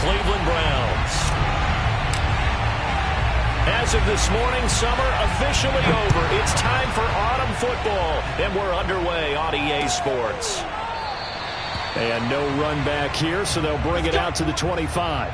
Cleveland Browns. As of this morning, summer officially over. It's time for autumn football, and we're underway on EA Sports. And no run back here, so they'll bring it out to the 25.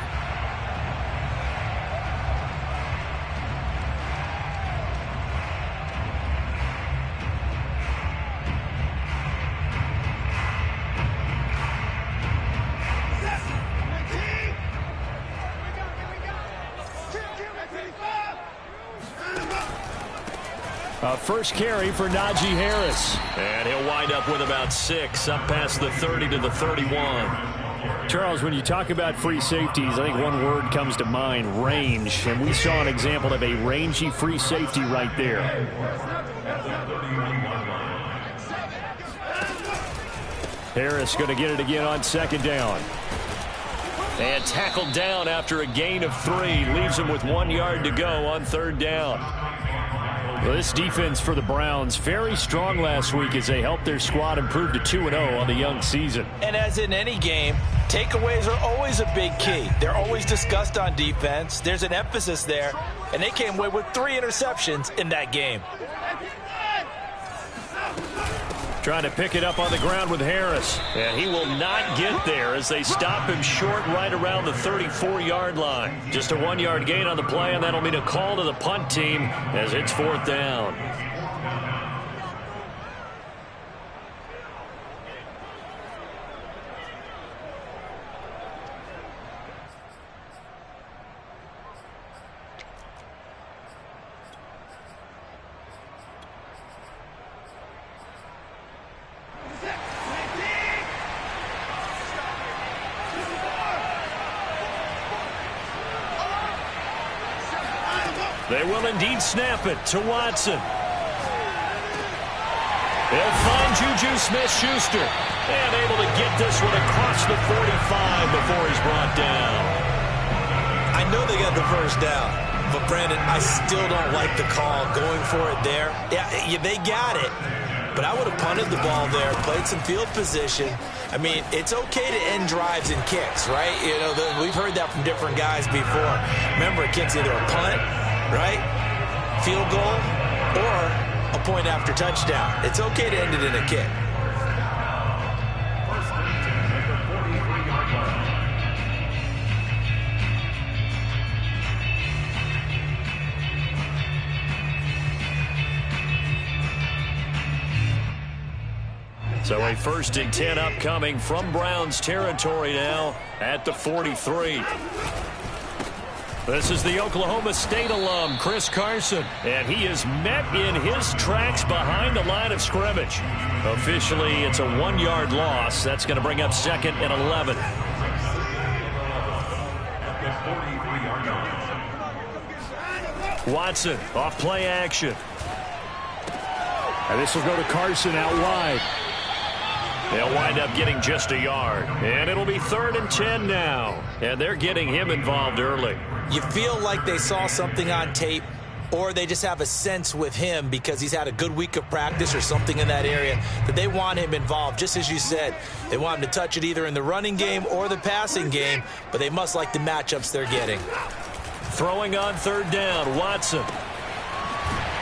First carry for Najee Harris. And he'll wind up with about 6, up past the 30 to the 31. Charles, when you talk about free safeties, I think one word comes to mind, range. And we saw an example of a rangy free safety right there. Harris going to get it again on second down. And tackled down after a gain of 3. Leaves him with 1 yard to go on third down. Well, this defense for the Browns, very strong last week as they helped their squad improve to 2-0 on the young season. And as in any game, takeaways are always a big key. They're always discussed on defense. There's an emphasis there, and they came away with 3 interceptions in that game. Trying to pick it up on the ground with Harris. And he will not get there as they stop him short right around the 34-yard line. Just a 1-yard gain on the play, and that'll mean a call to the punt team as it's fourth down. They will indeed snap it to Watson. They'll find Juju Smith-Schuster. And able to get this one across the 45 before he's brought down. I know they got the first down, but Brandon, I still don't like the call going for it there. Yeah, they got it, but I would have punted the ball there, played some field position. I mean, it's okay to end drives and kicks, right? You know, we've heard that from different guys before. Remember, a kick's either a punt, right, field goal, or a point after touchdown. It's okay to end it in a kick. So a 1st and 10 upcoming from Browns territory now at the 43. This is the Oklahoma State alum, Chris Carson, and he is met in his tracks behind the line of scrimmage. Officially, it's a 1-yard loss. That's going to bring up 2nd and 11. Watson, off play action. And this will go to Carson out wide. They'll wind up getting just a yard. And it'll be 3rd and 10 now. And they're getting him involved early. You feel like they saw something on tape, or they just have a sense with him because he's had a good week of practice or something in that area that they want him involved. Just as you said, they want him to touch it either in the running game or the passing game, but they must like the matchups they're getting. Throwing on 3rd down, Watson.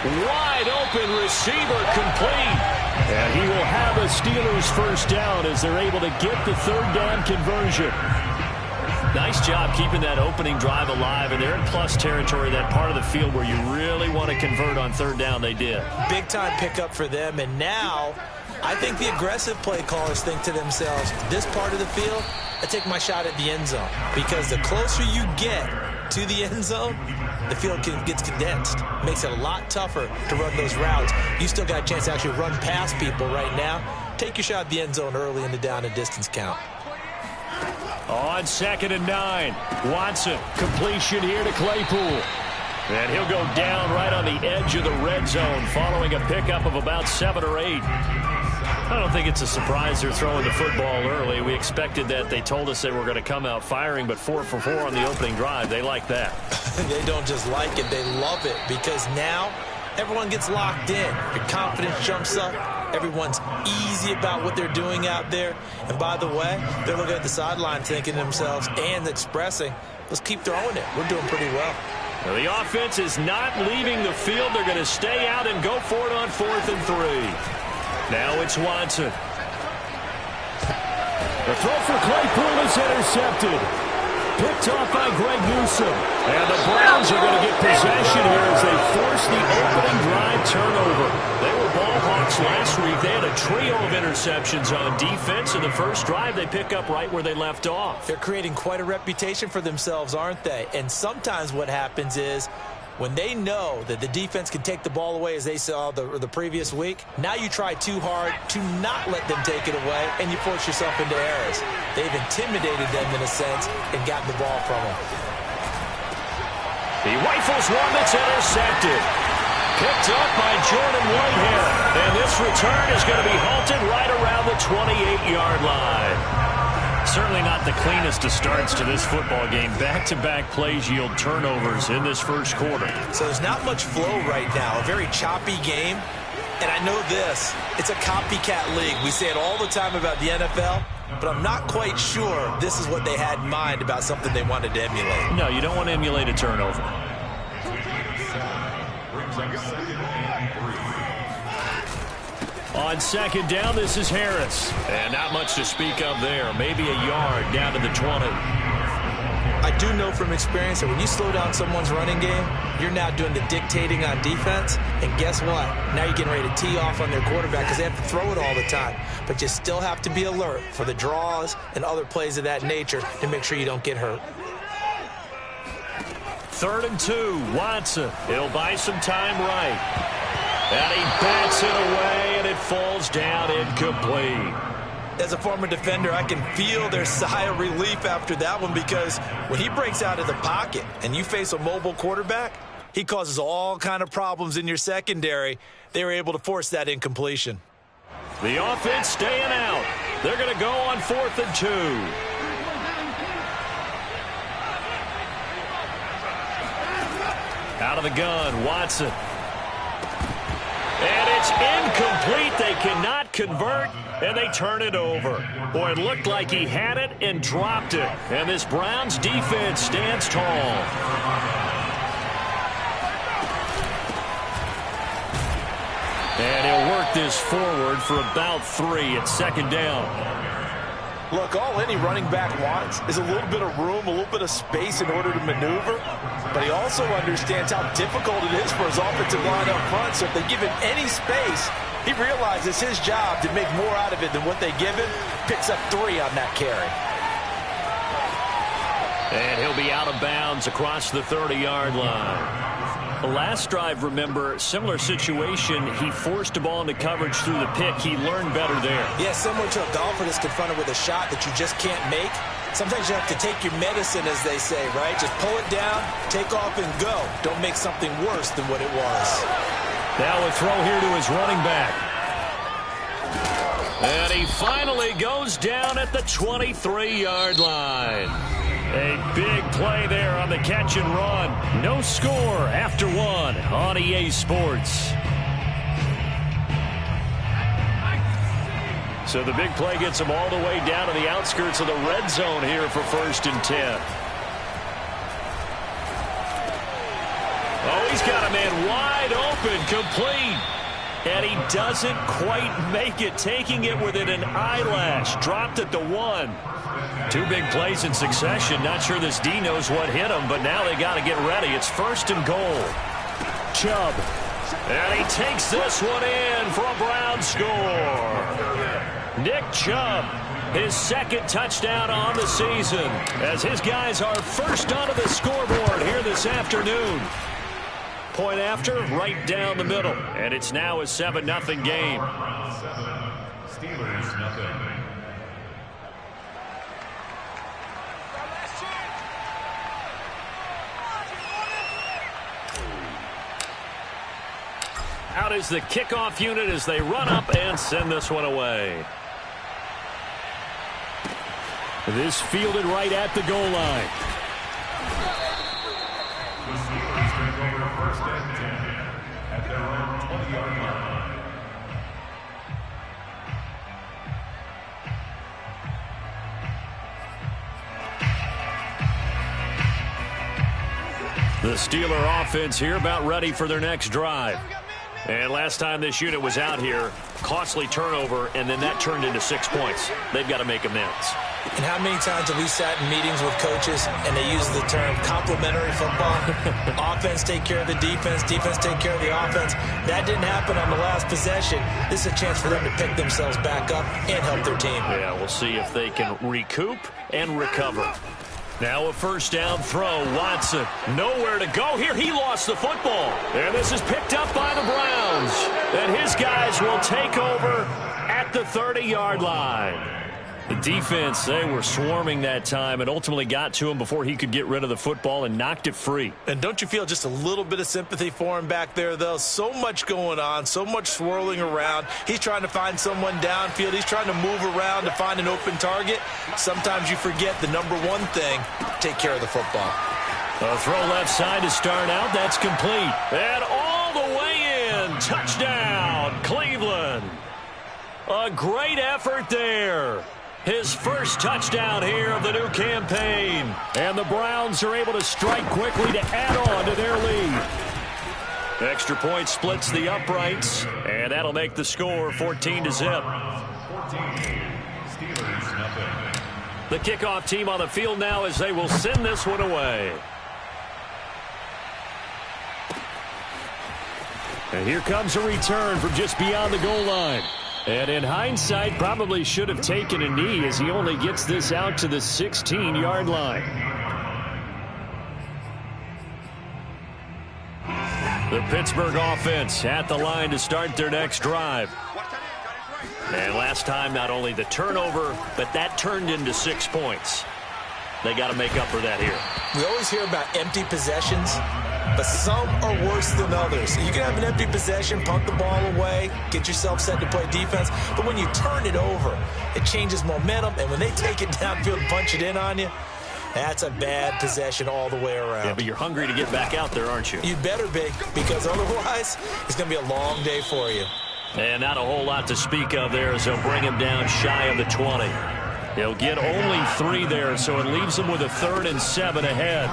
Wide open receiver complete. And he will have a Steelers first down as they're able to get the 3rd down conversion. Nice job keeping that opening drive alive, and they're in plus territory, that part of the field where you really want to convert on 3rd down. They did. Big time pickup for them, and now I think the aggressive play callers think to themselves, this part of the field, I take my shot at the end zone, because the closer you get to the end zone, the field gets condensed. Makes it a lot tougher to run those routes. You still got a chance to actually run past people right now. Take your shot at the end zone early in the down and distance count. On 2nd and 9, Watson, completion here to Claypool. And he'll go down right on the edge of the red zone following a pickup of about 7 or 8. I don't think it's a surprise they're throwing the football early. We expected that. They told us they were going to come out firing, but 4 for 4 on the opening drive. They like that. They don't just like it, they love it, because now everyone gets locked in. Your confidence jumps up. Everyone's easy about what they're doing out there. And by the way, they're looking at the sideline thinking to themselves and expressing, let's keep throwing it. We're doing pretty well. Now the offense is not leaving the field. They're going to stay out and go for it on 4th and 3. Now it's Watson. The throw for Claypool is intercepted. Picked off by Greg Newsome. And the Browns are going to get possession here as they force the opening drive turnover. They were ball hawks last week. They had a trio of interceptions on defense. In the first drive, they pick up right where they left off. They're creating quite a reputation for themselves, aren't they? And sometimes what happens is when they know that the defense can take the ball away, as they saw the previous week, now you try too hard to not let them take it away, and you force yourself into errors. They've intimidated them in a sense and gotten the ball from them. He rifles one that's intercepted. Picked up by Jordan Whitehair. And this return is going to be halted right around the 28-yard line. Certainly not the cleanest of starts to this football game. Back-to-back plays yield turnovers in this first quarter. So there's not much flow right now. A very choppy game. And I know this. It's a copycat league. We say it all the time about the NFL, but I'm not quite sure this is what they had in mind about something they wanted to emulate. No, you don't want to emulate a turnover. On 2nd down, this is Harris. And not much to speak of there. Maybe a yard down to the 20. I do know from experience that when you slow down someone's running game, you're now doing the dictating on defense. And guess what? Now you're getting ready to tee off on their quarterback because they have to throw it all the time. But you still have to be alert for the draws and other plays of that nature to make sure you don't get hurt. 3rd and 2, Watson. He'll buy some time right. And he bats it away, and it falls down incomplete. As a former defender, I can feel their sigh of relief after that one because when he breaks out of the pocket and you face a mobile quarterback, he causes all kind of problems in your secondary. They were able to force that incompletion. The offense staying out. They're going to go on 4th and 2. Out of the gun, Watson. And it's incomplete. They cannot convert, and they turn it over. Boy, it looked like he had it and dropped it. And this Browns defense stands tall. And he'll work this forward for about 3 at 2nd down. Look, all any running back wants is a little bit of room, a little bit of space in order to maneuver. But he also understands how difficult it is for his offensive line up front. So if they give him any space, he realizes his job to make more out of it than what they give him. Picks up 3 on that carry. And he'll be out of bounds across the 30-yard line. The last drive, remember, similar situation. He forced the ball into coverage through the pick. He learned better there. Yeah, similar to a golfer that's confronted with a shot that you just can't make. Sometimes you have to take your medicine, as they say, right? Just pull it down, take off, and go. Don't make something worse than what it was. Now a throw here to his running back. And he finally goes down at the 23-yard line. A big play there on the catch and run. No score after 1 on EA Sports. So the big play gets him all the way down to the outskirts of the red zone here for 1st and 10. Oh, he's got a man wide open, complete. And he doesn't quite make it, taking it within an eyelash. Dropped at the 1. 2 big plays in succession. Not sure this D knows what hit him, but now they got to get ready. It's 1st and goal. Chubb. And he takes this one in for a Brown score. Nick Chubb, his 2nd touchdown on the season, as his guys are first onto the scoreboard here this afternoon. Point after, right down the middle. And it's now a 7-0 game. Steelers, nothing. Out is the kickoff unit as they run up and send this one away. This fielded right at the goal line. The Steelers take over 1st and 10. at their own 20-yard line. The Steeler offense here about ready for their next drive. And last time this unit was out here, costly turnover, and then that turned into 6 points. They've got to make amends. And how many times have we sat in meetings with coaches and they use the term complementary football? Offense take care of the defense, defense take care of the offense. That didn't happen on the last possession. This is a chance for them to pick themselves back up and help their team. Yeah, we'll see if they can recoup and recover. Now a first down throw. Watson nowhere to go here. He lost the football. And this is picked up by the Browns. And his guys will take over at the 30-yard line. The defense, they were swarming that time and ultimately got to him before he could get rid of the football and knocked it free. And don't you feel just a little bit of sympathy for him back there, though? So much going on, so much swirling around. He's trying to find someone downfield. He's trying to move around to find an open target. Sometimes you forget the number one thing, take care of the football. A throw left side to start out. That's complete. And all the way in. Touchdown, Cleveland. A great effort there. His first touchdown here of the new campaign. And the Browns are able to strike quickly to add on to their lead. Extra point splits the uprights, and that'll make the score 14-0. 14, Steelers, nothing. The kickoff team on the field now as they will send this one away. And here comes a return from just beyond the goal line. And in hindsight, probably should have taken a knee as he only gets this out to the 16-yard line. The Pittsburgh offense at the line to start their next drive. And last time, not only the turnover, but that turned into 6 points. They got to make up for that here. We always hear about empty possessions, but some are worse than others. You can have an empty possession, punt the ball away, get yourself set to play defense, but when you turn it over, it changes momentum, and when they take it downfield and punch it in on you, that's a bad possession all the way around. Yeah, but you're hungry to get back out there, aren't you? You better be, because otherwise, it's going to be a long day for you. And not a whole lot to speak of there as they'll bring him down shy of the 20. He'll get only 3 there, so it leaves him with a 3rd and 7 ahead.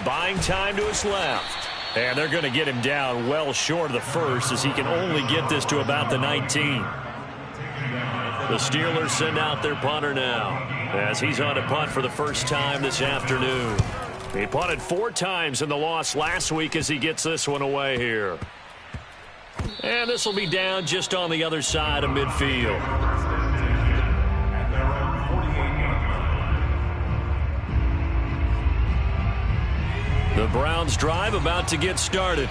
Buying time to his left. And they're going to get him down well short of the first as he can only get this to about the 19. The Steelers send out their punter now as he's on to punt for the first time this afternoon. He punted 4 times in the loss last week as he gets this one away here. And this will be down just on the other side of midfield. The Browns drive about to get started.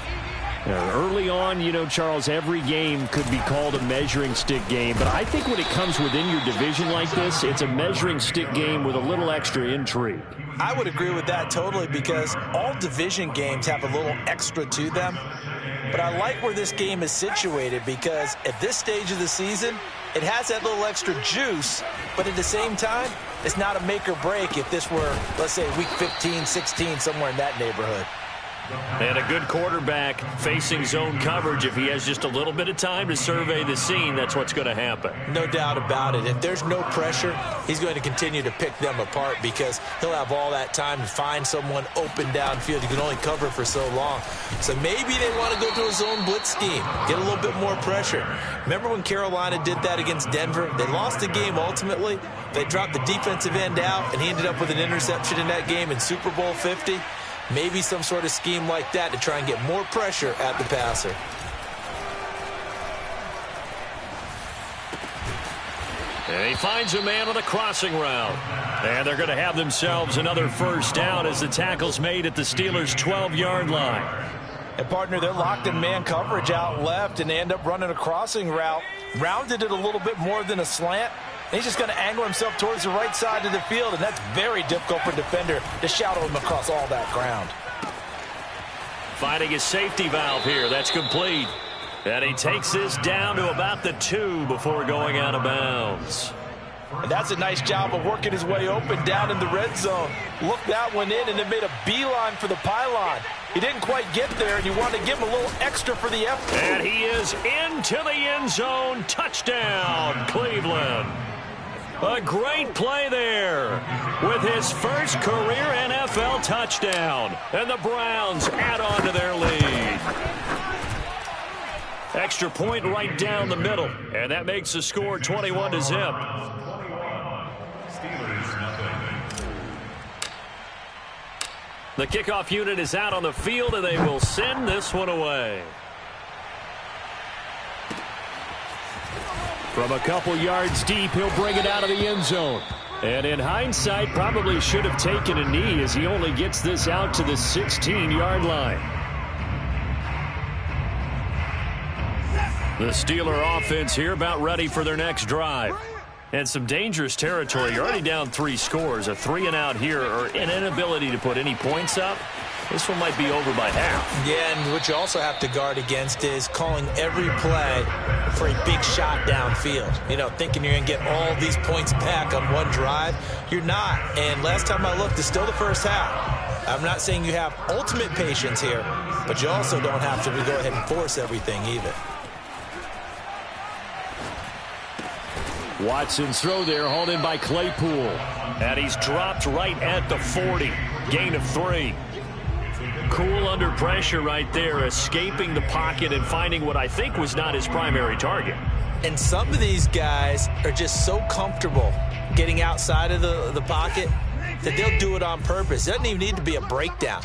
Early on, you know, Charles, every game could be called a measuring stick game. But I think when it comes within your division like this, it's a measuring stick game with a little extra intrigue. I would agree with that totally because all division games have a little extra to them. But I like where this game is situated because at this stage of the season, it has that little extra juice, but at the same time, it's not a make or break if this were, let's say, week 15, 16, somewhere in that neighborhood. And a good quarterback facing zone coverage. If he has just a little bit of time to survey the scene, that's what's going to happen. No doubt about it. If there's no pressure, he's going to continue to pick them apart because he'll have all that time to find someone open downfield. He can only cover for so long. So maybe they want to go to a zone blitz scheme, get a little bit more pressure. Remember when Carolina did that against Denver? They lost the game ultimately. They dropped the defensive end out, and he ended up with an interception in that game in Super Bowl 50. Maybe some sort of scheme like that to try and get more pressure at the passer. And he finds a man on the crossing route. And they're going to have themselves another first down as the tackle's made at the Steelers' 12-yard line. And, partner, they're locked in man coverage out left, and they end up running a crossing route. Rounded it a little bit more than a slant. He's just going to angle himself towards the right side of the field, and that's very difficult for a defender to shadow him across all that ground. Finding his safety valve here. That's complete. And he takes this down to about the 2 before going out of bounds. And that's a nice job of working his way open down in the red zone. Looked that one in and then made a beeline for the pylon. He didn't quite get there, and you want to give him a little extra for the effort. And he is into the end zone. Touchdown, Cleveland. A great play there with his first career NFL touchdown. And the Browns add on to their lead. Extra point right down the middle. And that makes the score 21-zip. The kickoff unit is out on the field, and they will send this one away. From a couple yards deep, he'll bring it out of the end zone. And in hindsight, probably should have taken a knee as he only gets this out to the 16-yard line. The Steeler offense here about ready for their next drive. And some dangerous territory. You're already down 3 scores. A 3-and-out here or an inability to put any points up. This one might be over by half. Yeah, and what you also have to guard against is calling every play for a big shot downfield. You know, thinking you're going to get all these points back on one drive. You're not. And last time I looked, it's still the first half. I'm not saying you have ultimate patience here, but you also don't have to go ahead and force everything either. Watson's throw there, hauled in by Claypool. And he's dropped right at the 40. Gain of 3. Cool under pressure right there, escaping the pocket and finding what I think was not his primary target. And some of these guys are just so comfortable getting outside of the pocket that they'll do it on purpose. It doesn't even need to be a breakdown.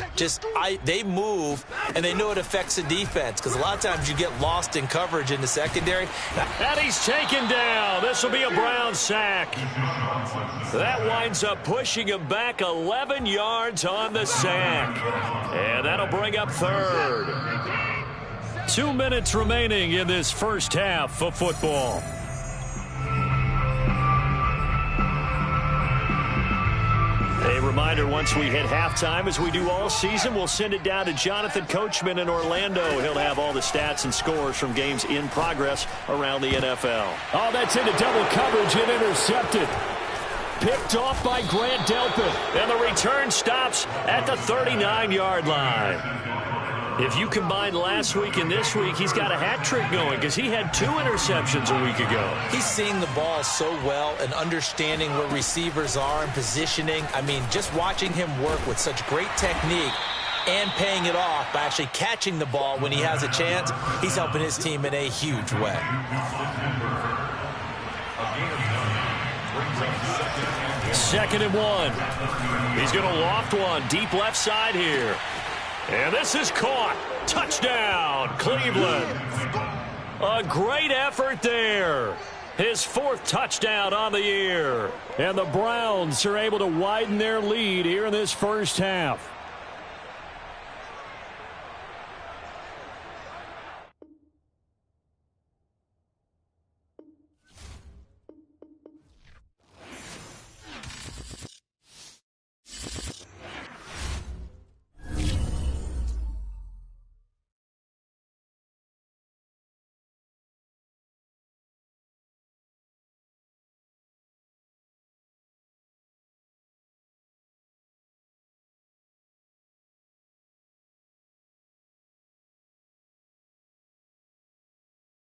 They move, and they know it affects the defense, because a lot of times you get lost in coverage in the secondary. And he's taken down. This will be a Brown sack. That winds up pushing him back 11 yards on the sack. And that'll bring up third. 2 minutes remaining in this first half of football. A reminder, once we hit halftime, as we do all season, we'll send it down to Jonathan Coachman in Orlando. He'll have all the stats and scores from games in progress around the NFL. Oh, that's into double coverage and intercepted. Picked off by Grant Delpit. And the return stops at the 39-yard line. If you combine last week and this week, he's got a hat trick going because he had 2 interceptions a week ago. He's seeing the ball so well and understanding where receivers are and positioning. I mean, just watching him work with such great technique and paying it off by actually catching the ball when he has a chance, he's helping his team in a huge way. Second and 1. He's going to loft one deep left side here. And this is caught. Touchdown, Cleveland. A great effort there. His 4th touchdown on the year. And the Browns are able to widen their lead here in this first half.